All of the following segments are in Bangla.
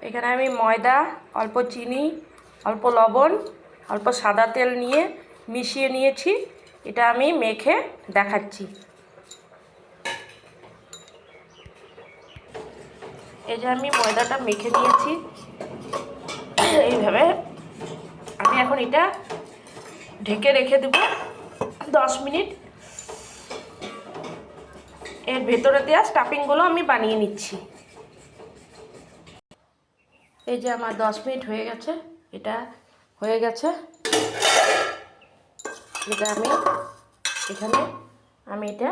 এখানে আমি ময়দা, অল্প চিনি, অল্প লবণ, অল্প সাদা তেল নিয়ে মিশিয়ে নিয়েছি। এটা আমি মেখে দেখাচ্ছি। এই যে আমি ময়দাটা মেখে নিয়েছি এইভাবে। আমি এখন এটা ঢেকে রেখে দেব 10 মিনিট। এর ভেতরে দেওয়া স্টাফিংগুলো আমি বানিয়ে নিচ্ছি। এই যে আমার 10 মিনিট হয়ে গেছে, এটা হয়ে গেছে। এটা আমি এখানে এটা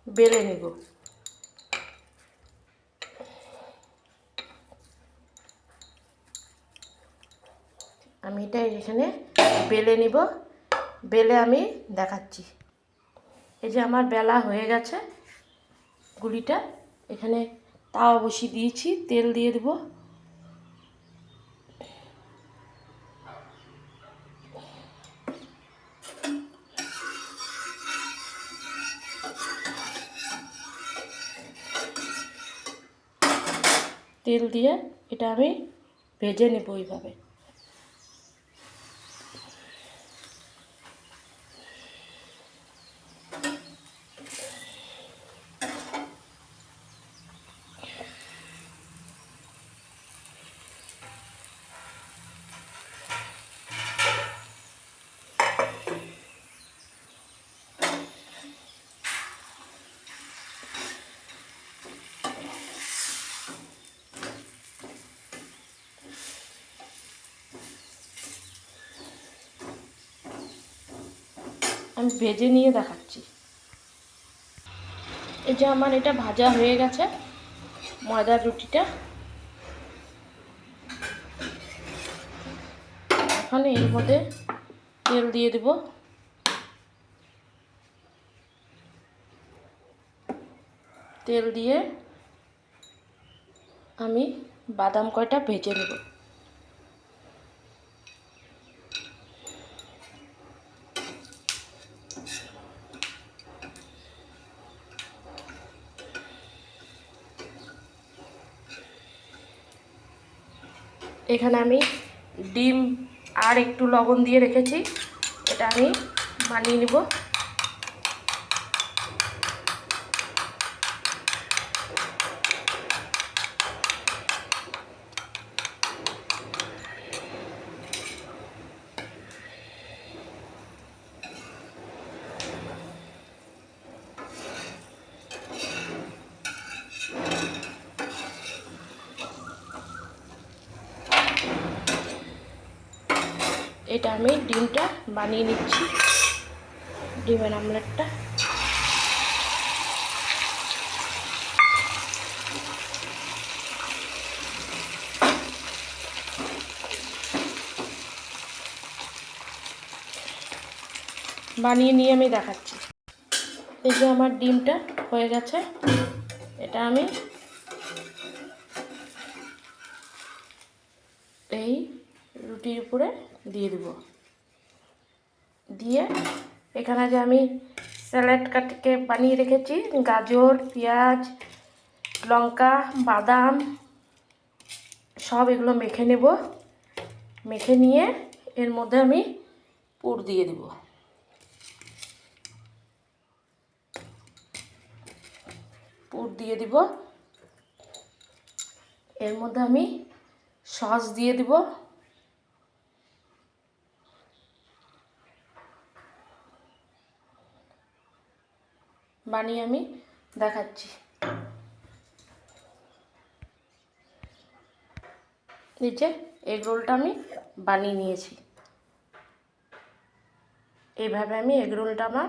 বেলে নেব। আমি এটা এখানে বেলে নিব, বেলে আমি দেখাচ্ছি। এই যে আমার বেলা হয়ে গেছে গুলিটা। এখানে তাওয়া বসিয়ে দিয়েছি, তেল দিয়ে দেব। তেল দিয়ে এটা আমি ভেজে নেব এইভাবে। আমি ভেজে নিয়ে দেখাচ্ছি। এই যে আমার এটা ভাজা হয়ে গেছে ময়দার রুটিটা। এখন এর মধ্যে তেল দিয়ে দেব। তেল দিয়ে আমি বাদাম কয়টা ভেজে নেব। এখানে আমি ডিম আর একটু লবণ দিয়ে রেখেছি, এটা আমি বানিয়ে নেব। এটা আমি ডিমটা বানিয়ে নিচ্ছি, ডিমের আমলেটটা। বানিয়ে নিয়ে আমি দেখাচ্ছি। এই যে আমার ডিমটা হয়ে গেছে, এটা আমি এই রুটির উপরে দিয়ে দেব। দিয়ে এখানে যে আমি স্যালাড কাটকে বানিয়ে রেখেছি, গাজর, পেঁয়াজ, লঙ্কা, বাদাম সব এগুলো মেখে নেব। মেখে নিয়ে এর মধ্যে আমি পুর দিয়ে দেব। পুর দিয়ে দিব। এর মধ্যে আমি সস দিয়ে দিব। বানিয়ে আমি দেখাচ্ছি। এই যে এগ রোলটা আমি বানিয়ে নিয়েছি। এইভাবে আমি এগ রোলটা আমার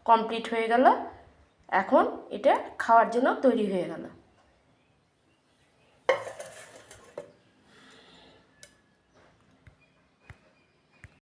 কমপ্লিট হয়ে গেল। এখন এটা খাওয়ার জন্য তৈরি হয়ে গেল।